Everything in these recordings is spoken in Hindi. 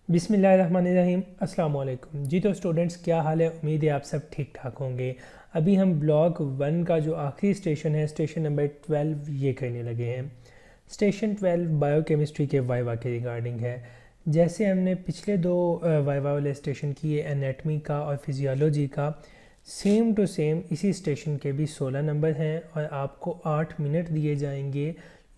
बिस्मिल्लाहिर्रहमानिर्रहीम अस्सलाम वालेकुम जी। तो स्टूडेंट्स, क्या हाल है? उम्मीद है आप सब ठीक ठाक होंगे। अभी हम ब्लॉक 1 का जो आखिरी स्टेशन है, स्टेशन नंबर 12, ये करने लगे हैं। स्टेशन 12 बायोकेमिस्ट्री के वाइवा के रिगार्डिंग है। जैसे हमने पिछले दो वाइवा वाले स्टेशन किए, एनाटमी का और फिजियोलॉजी का, सेम टू सेम इसी स्टेशन के भी 16 नंबर हैं और आपको 8 मिनट दिए जाएंगे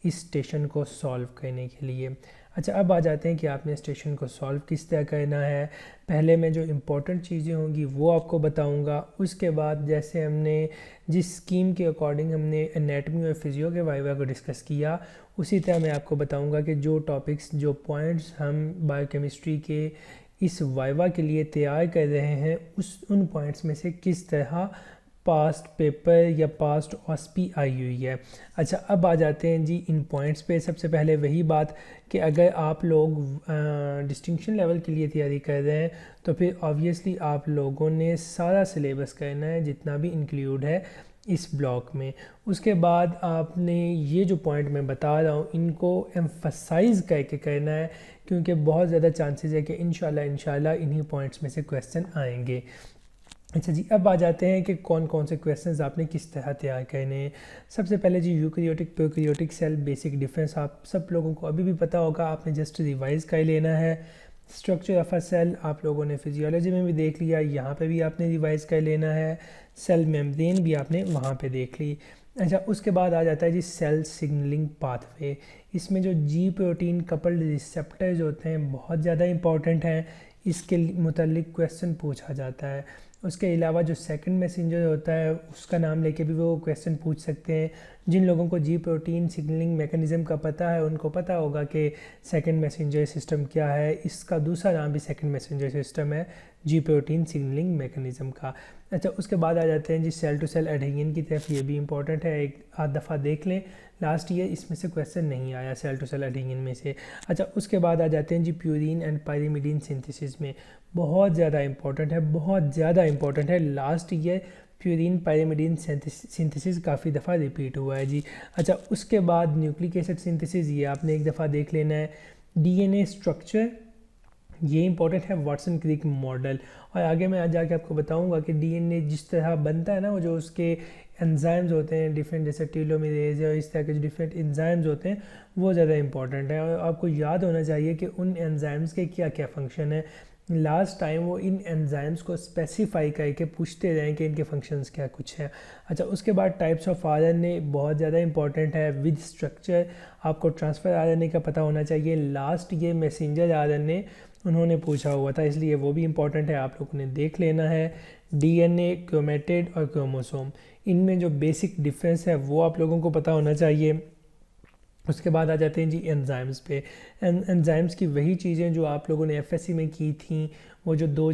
इस स्टेशन को सॉल्व करने के लिए। अच्छा, अब आ जाते हैं कि आपने स्टेशन को सॉल्व किस तरह करना है। पहले मैं जो इम्पोर्टेंट चीज़ें होंगी वो आपको बताऊंगा। उसके बाद जैसे हमने जिस स्कीम के अकॉर्डिंग हमने एनाटमी और फिजियो के वाइवा को डिस्कस किया, उसी तरह मैं आपको बताऊंगा कि जो टॉपिक्स, जो पॉइंट्स हम बायोकेमिस्ट्री के इस वाइवा के लिए तैयार कर रहे हैं, उन पॉइंट्स में से किस तरह पास्ट पेपर या पास्ट ऑस्पी आई हुई है। अच्छा, अब आ जाते हैं जी इन पॉइंट्स पे। सबसे पहले वही बात कि अगर आप लोग डिस्टिंक्शन लेवल के लिए तैयारी कर रहे हैं तो फिर ऑब्वियसली आप लोगों ने सारा सिलेबस करना है जितना भी इंक्लूड है इस ब्लॉक में। उसके बाद आपने ये जो पॉइंट मैं बता रहा हूँ इनको एम्फसाइज़ करके करना है, क्योंकि बहुत ज़्यादा चांसेस है कि इंशाल्लाह इन्हीं पॉइंट्स में से क्वेश्चन आएंगे। अच्छा जी, अब आ जाते हैं कि कौन कौन से क्वेश्चंस आपने किस तरह तैयार करने हैं। सबसे पहले जी eukaryotic prokaryotic cell basic difference आप सब लोगों को अभी भी पता होगा, आपने जस्ट रिवाइज कर लेना है। स्ट्रक्चर ऑफ अ सेल आप लोगों ने फिजियोलॉजी में भी देख लिया, यहाँ पे भी आपने रिवाइज कर लेना है। सेल मेम्ब्रेन भी आपने वहाँ पे देख ली। अच्छा, उसके बाद आ जाता है जी सेल सिग्नलिंग पाथवे। इसमें जो जी प्रोटीन कपल्ड रिसेप्टर्स होते हैं बहुत ज़्यादा इंपॉर्टेंट हैं, इसके मुतल्लिक क्वेश्चन पूछा जाता है। उसके अलावा जो सेकंड मैसेंजर होता है उसका नाम लेके भी वो क्वेश्चन पूछ सकते हैं। जिन लोगों को जी प्रोटीन सिग्नलिंग मैकेनिज़्म का पता है उनको पता होगा कि सेकंड मैसेंजर सिस्टम क्या है। इसका दूसरा नाम भी सेकंड मैसेंजर सिस्टम है, जी प्रोटीन सिग्नलिंग मैकेनिज़्म का। अच्छा, उसके बाद आ जाते हैं जी सेल टू सेल एडहेजन की तरफ। ये भी इंपॉर्टेंट है, एक आध दफ़ा देख लें। लास्ट ईयर इसमें से क्वेश्चन नहीं आया सेल टू सेल एडहेजन में से। अच्छा, उसके बाद आ जाते हैं जी प्यूरिन एंड पायरिमिडीन सिंथेसिस में। बहुत ज़्यादा इंपॉर्टेंट है, बहुत ज़्यादा इंपॉर्टेंट है। Last year purine pyrimidine synthesis काफ़ी दफ़ा रिपीट हुआ है जी। अच्छा, उसके बाद न्यूक्लिक एसिड सिंथेसिस, ये आपने एक दफ़ा देख लेना है। डीएनए स्ट्रक्चर, ये इंपॉर्टेंट है, वाटसन क्रिक मॉडल। और आगे मैं आज जाके आपको बताऊंगा कि डीएनए जिस तरह बनता है ना, वो जो उसके एंजाइम्स होते हैं डिफरेंट, जैसे टेलोमेरेज और इस तरह के जो डिफरेंट एंजाइम्स होते हैं, वो ज़्यादा इंपॉर्टेंट है। और आपको याद होना चाहिए कि उन एंजाइम्स के क्या क्या फ़ंक्शन है। लास्ट टाइम वो इन एंजाइम्स को स्पेसिफाई करके पूछते रहें कि इनके फंक्शंस क्या कुछ है। अच्छा, उसके बाद टाइप्स ऑफ आरएनए बहुत ज़्यादा इंपॉर्टेंट है विद स्ट्रक्चर। आपको ट्रांसफ़र आरएनए का पता होना चाहिए। लास्ट ये मैसेंजर आरएनए उन्होंने पूछा हुआ था, इसलिए वो भी इंपॉर्टेंट है, आप लोगों ने देख लेना है। डीएनए, क्रोमेटिड और क्रोमोसोम, इनमें जो बेसिक डिफरेंस है वो आप लोगों को पता होना चाहिए। उसके बाद आ जाते हैं जी एंजाइम्स पे। एंजाइम्स की वही चीज़ें जो आप लोगों ने एफएससी में की थी, वो जो दो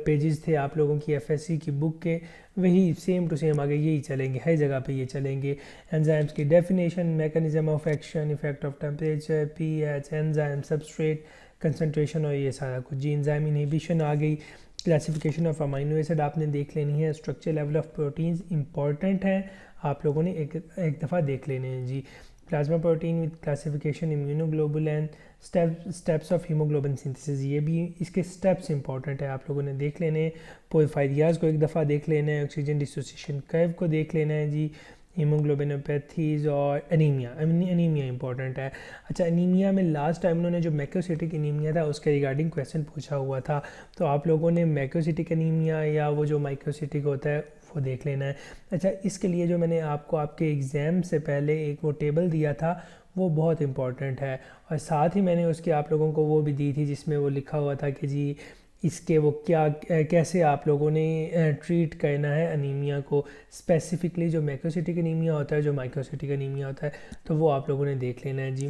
पेजेस थे आप लोगों की एफएससी की बुक के, वही सेम टू सेम आगे यही चलेंगे, हर जगह पे ये चलेंगे। एंजाइम्स की definition, mechanism of action, effect of temperature, pH, enzyme substrate concentration और ये सारा कुछ जी। एंजाइम इनहिबिशन आ गई। क्लासिफिकेशन ऑफ अमाइनो एसिड आपने देख लेनी है। Structure level of proteins important है, आप लोगों ने एक दफ़ा देख लेने हैं जी। Plasma protein with classification, immunoglobulin, steps of hemoglobin synthesis, ये भी इसके स्टेप्स इंपॉर्टेंट है, आप लोगों ने देख लेने हैं। पोरफायरियाज को एक दफ़ा देख लेना है। ऑक्सीजन डिसोसिएशन कर्व को देख लेना है जी। हीमोग्लोबिनोपैथीज और एनीमिया, एनीमिया इंपॉर्टेंट है। अच्छा, एनीमिया में लास्ट टाइम उन्होंने जो मैक्रोसिटिक एनीमिया था उसके रिगार्डिंग क्वेश्चन पूछा हुआ था, तो आप लोगों ने मैक्रोसिटिक एनीमिया या वो जो माइक्रोसिटिक होता है वो देख लेना है। अच्छा, इसके लिए जो मैंने आपको आपके एग्ज़ाम से पहले एक वो टेबल दिया था वो बहुत इंपॉर्टेंट है, और साथ ही मैंने उसके आप लोगों को वो भी दी थी जिसमें वो लिखा हुआ था कि जी इसके वो क्या कैसे आप लोगों ने ट्रीट करना है अनीमिया को, स्पेसिफिकली जो मैक्रोसिटिक एनीमिया होता है, जो माइक्रोसिटिक एनीमिया होता है, तो वो आप लोगों ने देख लेना है जी।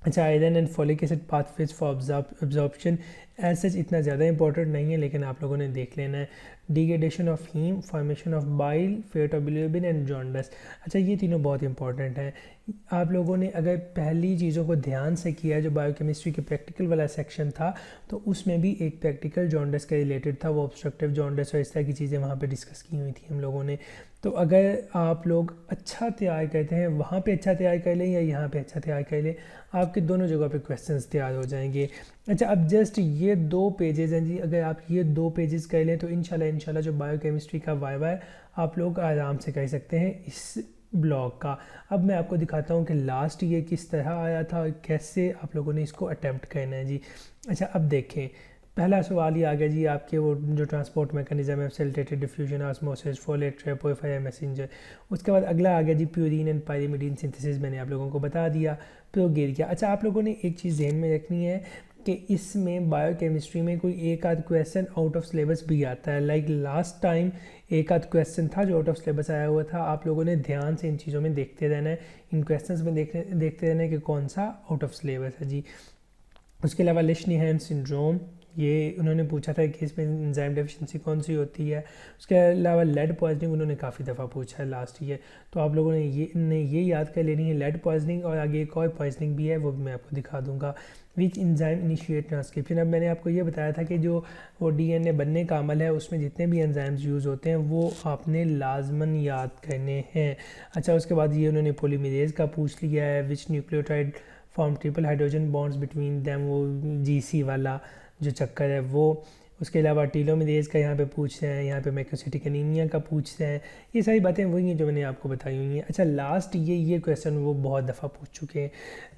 अच्छा, iron and folic acid pathways for absorption, ऐसा इतना ज़्यादा इंपॉर्टेंट नहीं है, लेकिन आप लोगों ने देख लेना है। Degradation of haem, formation of bile, fate of bilirubin and jaundice. अच्छा, ये तीनों बहुत इंपॉर्टेंट हैं। आप लोगों ने अगर पहली चीज़ों को ध्यान से किया, जो बायोकेमिस्ट्री के प्रैक्टिकल वाला सेक्शन था, तो उसमें भी एक प्रैक्टिकल जॉन्डिस के रिलेटेड था, वो ऑब्स्ट्रक्टिव जॉन्डिस और इस तरह की चीज़ें वहाँ पे डिस्कस की हुई थी हम लोगों ने। तो अगर आप लोग अच्छा तैयार करते हैं, वहाँ पे अच्छा तैयार कर लें या यहाँ पे अच्छा तैयार कर लें, आपके दोनों जगह पे क्वेश्चंस तैयार हो जाएंगे। अच्छा, अब जस्ट ये 2 पेजेस हैं जी, अगर आप ये 2 पेजेस कर लें तो इंशाल्लाह जो बायोकेमिस्ट्री का वाइवा है आप लोग आराम से कर सकते हैं इस ब्लॉग का। अब मैं आपको दिखाता हूँ कि लास्ट ये किस तरह आया था और कैसे आप लोगों ने इसको अटैम्प्ट करना है जी। अच्छा, अब देखें, पहला सवाल ये आ गया जी आपके वो जो ट्रांसपोर्ट मैकेनिज्म है, सेल्टेटेड डिफ्यूजन, ऑस्मोसिस, फोलेट, ट्रेपोफायर, मैसेंजर। उसके बाद अगला आ गया जी प्यूरीन एंड पायरीमिडीन सिंथेसिस, मैंने आप लोगों को बता दिया, प्रोगेरिया। अच्छा, आप लोगों ने एक चीज़ ध्यान में रखनी है कि इसमें बायोकेमिस्ट्री में कोई एक आध क्वेश्चन आउट ऑफ सिलेबस भी आता है। लाइक लास्ट टाइम एक आध क्वेश्चन था जो आउट ऑफ सिलेबस आया हुआ था। आप लोगों ने ध्यान से इन चीज़ों में देखते रहना है, इन क्वेश्चंस में देखते रहना है कि कौन सा आउट ऑफ सिलेबस है जी। उसके अलावा लिशनी-हैन सिंड्रोम, ये उन्होंने पूछा था कि इसमें एंजाइम डेफिशिएंसी कौन सी होती है। उसके अलावा लेड पॉइजनिंग उन्होंने काफ़ी दफ़ा पूछा है लास्ट ईयर, तो आप लोगों ने ये याद कर लेनी है, लेड पॉइजनिंग। और आगे एक और पॉइजनिंग भी है, वो भी मैं आपको दिखा दूंगा। Which enzyme initiate transcription. अब मैंने आपको ये बताया था कि जो वो डीएनए बनने का अमल है, उसमें जितने भी एंजाइम्स यूज़ होते हैं वो आपने लाजमन याद करने हैं। अच्छा, उसके बाद ये उन्होंने पॉलीमरेज का पूछ लिया है, which nucleotide form triple hydrogen bonds between them, वो जीसी वाला जो चक्कर है वो। उसके अलावा टीलोमेरेज का यहाँ पे पूछ रहे हैं, यहाँ पे मैक्रोसाइटिक एनीमिया का पूछ रहे हैं। ये सारी बातें वही हैं जो मैंने आपको बताई हुई हैं। अच्छा, लास्ट ये क्वेश्चन वो बहुत दफ़ा पूछ चुके हैं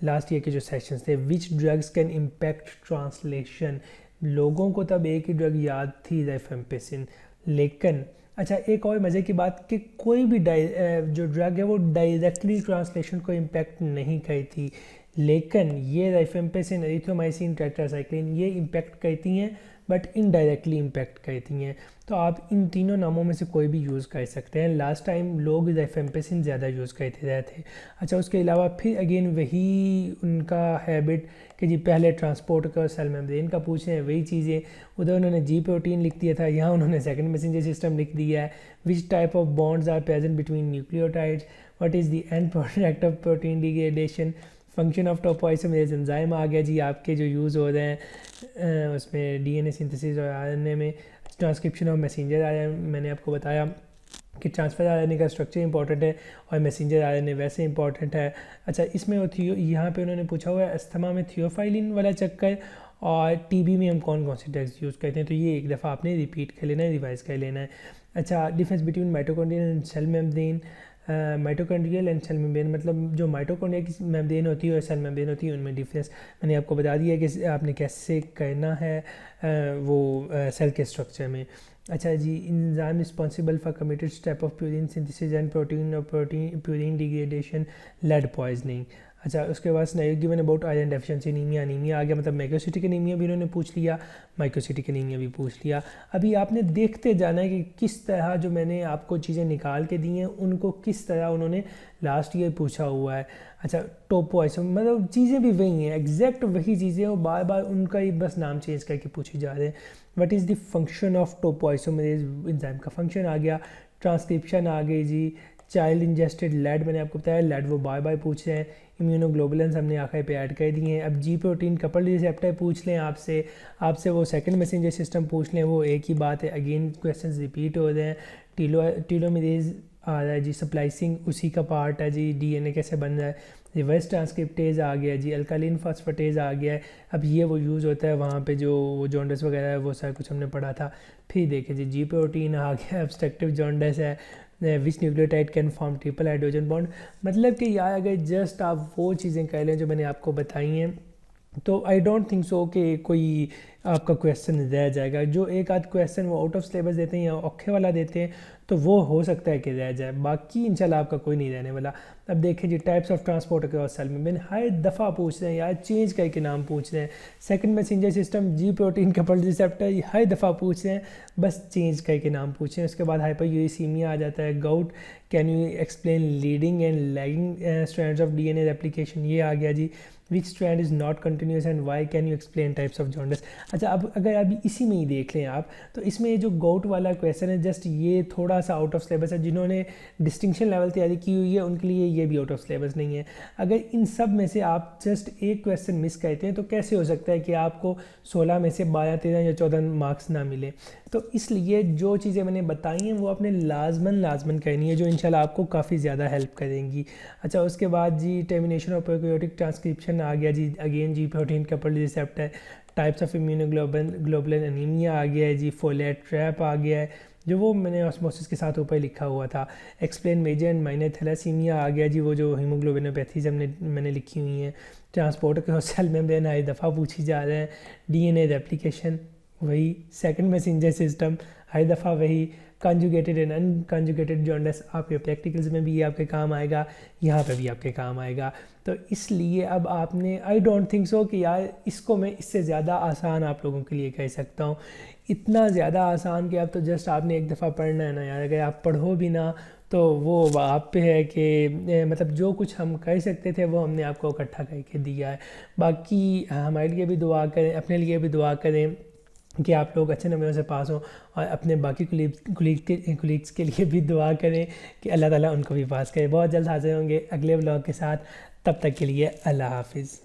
लास्ट ईयर के जो सेशंस थे। विच ड्रग्स कैन इम्पैक्ट ट्रांसलेशन। लोगों को तब एक ही ड्रग याद थी, रिफेम्पिसिन, लेकिन अच्छा एक और मज़े की बात कि कोई भी जो ड्रग है वो डायरेक्टली ट्रांसलेशन को इम्पैक्ट नहीं करती थी, लेकिन ये रिफेम्पिसिन, एरिथ्रोमाइसिन, टेट्रासाइक्लिन ये इम्पैक्ट करती हैं बट इनडायरेक्टली इम्पैक्ट करती हैं। तो आप इन तीनों नामों में से कोई भी यूज़ कर सकते हैं। लास्ट टाइम लोग रिफेम्पिसिन ज़्यादा यूज़ करते रहे थे। अच्छा, उसके अलावा फिर अगेन वही उनका हैबिट कि जी पहले ट्रांसपोर्ट का सेल मेम्ब्रेन का पूछे हैं, वही चीज़ें। उधर उन्होंने जी प्रोटीन लिख दिया था, यहाँ उन्होंने सेकंड मैसेंजर सिस्टम लिख दिया है। Which type of bonds are present between nucleotides, what is the end product of protein degradation, function of topoisomerase enzyme आ गया जी आपके जो यूज़ हो रहे हैं उसमें डीएनए सिंथेसिस और आरएनए में। ट्रांसक्रिप्शन ऑफ मैसेंजर आरएनए, मैंने आपको बताया कि ट्रांसफर आरएनए का स्ट्रक्चर इंपॉर्टेंट है और मैसेंजर आरएनए वैसे इंपॉर्टेंट है। अच्छा, इसमें यहाँ पे उन्होंने पूछा हुआ है अस्थमा में थियोफाइलिन वाला चक्कर, और टीबी में हम कौन कौन से ड्रग्स यूज़ करते हैं, तो ये एक दफ़ा आपने रिपीट कर लेना है, रिवाइज कर लेना है। अच्छा, difference between mitochondrial and cell membrane. Mitochondrial and cell membrane मतलब जो माइटोकॉन्ड्रिया की मेम्ब्रेन होती है और सेल मेम्ब्रेन होती है उनमें डिफरेंस मैंने आपको बता दिया कि आपने कैसे करना है वो सेल के स्ट्रक्चर में। अच्छा जी, enzyme responsible for committed step of purine synthesis and purine degradation, lead poisoning. अच्छा, उसके बाद स्नायु given about iron deficiency anemia, anemia आ गया, मतलब मैक्रोसाइटिक एनीमिया भी उन्होंने पूछ लिया, माइक्रोसाइटिक एनीमिया भी पूछ लिया। अभी आपने देखते जाना है कि किस तरह जो मैंने आपको चीज़ें निकाल के दी हैं उनको किस तरह उन्होंने लास्ट ईयर पूछा हुआ है। अच्छा, टोपोइसोम मतलब चीज़ें भी वही हैं, एग्जैक्ट वही चीज़ें, और बार बार उनका ही बस नाम चेंज करके पूछे जा रहे हैं। What is the function of topoisomerase enzyme का फंक्शन आ गया, ट्रांसक्रिप्शन आ गई जी, चाइल्ड इंजेस्टेड लेड मैंने आपको बताया, लेड वो बार बार पूछ रहे हैं, इम्यूनोग्लोबुलेंस हमने आखिर पे ऐड कर दिए हैं। अब जी प्रोटीन कपल्ड रिसेप्टर पूछ लें आपसे वो सेकंड मैसेंजर सिस्टम पूछ लें, वो एक ही बात है, अगेन क्वेश्चंस रिपीट हो रहे हैं। टीलोमेरेज आ रहा है जी, स्प्लाइसिंग उसी का पार्ट है जी, डीएनए कैसे बन रहा है। रिवर्स ट्रांसक्रिप्टेज आ गया जी, अल्कालिन फॉस्फेटेज आ गया है। अब ये वो यूज़ होता है वहाँ पे जो जॉन्डिस वगैरह है वो सारा कुछ हमने पढ़ा था। फिर देखें जी प्रोटीन आ गया, ऑब्स्ट्रक्टिव जॉन्डिस है, which nucleotide can form triple hydrogen bond. मतलब कि यार अगर जस्ट आप वो चीज़ें कह लें जो मैंने आपको बताई हैं तो आई डोंट थिंक सो कि कोई आपका क्वेश्चन रह जाएगा। जो एक आध क्वेश्चन वो आउट ऑफ सिलेबस देते हैं या औखे वाला देते हैं तो वो हो सकता है कि रह जाए, बाकी इंशाल्लाह आपका कोई नहीं रहने वाला। अब देखें जी, types of transport across cell में मैंने हर दफ़ा पूछ रहे हैं यार, चेंज करके नाम पूछ रहे हैं। Second messenger system, G protein coupled receptor, हर दफ़ा पूछ रहे हैं, बस चेंज करके नाम पूछ रहे हैं। उसके बाद हाइपरयूरेसीमिया आ जाता है, gout, can you explain leading and lagging strands of DNA replication, ये आ गया जी। Which strand is not continuous and why can you explain types of jaundice. अच्छा, अब अगर अभी इसी में ही देख लें आप, तो इसमें ये जो गोट वाला क्वेश्चन है जस्ट ये थोड़ा सा आउट ऑफ सिलेबस है। जिन्होंने डिस्टिंक्शन लेवल तैयारी की हुई है उनके लिए ये भी आउट ऑफ सिलेबस नहीं है। अगर इन सब में से आप जस्ट एक क्वेश्चन मिस करते हैं तो कैसे हो सकता है कि आपको 16 में से 12, 13 या 14 मार्क्स ना मिले। तो इसलिए जो चीज़ें मैंने बताई हैं वो आपने लाजमन करनी है, जो इंशाल्लाह आपको काफ़ी ज़्यादा हेल्प करेंगी। अच्छा, उसके बाद जी टर्मिनेशन ऑफ प्रोकैरियोटिक ट्रांसक्रिप्शन आ गया जी, again G protein coupled receptor, types of immunoglobulin anemia आ गया है जी, फोलेट ट्रैप आ गया है जो वो मैंने ऑस्मोसिस के साथ ऊपर लिखा हुआ था, explain major and minor thalassemia आ गया जी, वो जो हीमोग्लोबिनोपैथीज मैंने लिखी हुई हैं, ट्रांसपोर्ट के सेल मेम्ब्रेन हर दफ़ा पूछी जा रहे हैं, डीएनए रेप्लिकेशन वही, सेकंड मैसेंजर सिस्टम हर दफ़ा वही, कंजुगेटेड एंड अनकंजुगेटेड जॉन्डिस आपके प्रैक्टिकल्स में भी ये आपके काम आएगा, यहाँ पे भी आपके काम आएगा। तो इसलिए अब आपने, आई डोंट थिंक सो कि यार इसको मैं इससे ज़्यादा आसान आप लोगों के लिए कह सकता हूँ, इतना ज़्यादा आसान कि अब तो जस्ट आपने एक दफ़ा पढ़ना है ना यार, अगर आप पढ़ो भी ना तो वो आप पे है कि मतलब जो कुछ हम कर सकते थे वो हमने आपको इकट्ठा करके दिया है। बाकी हमारे लिए भी दुआ करें, अपने लिए भी दुआ करें कि आप लोग अच्छे नंबरों से पास हों, और अपने बाकी कुलीग्स के लिए भी दुआ करें कि अल्लाह ताला उनको भी पास करे। बहुत जल्द हाजिर होंगे अगले व्लॉग के साथ, तब तक के लिए अल्लाह हाफिज़।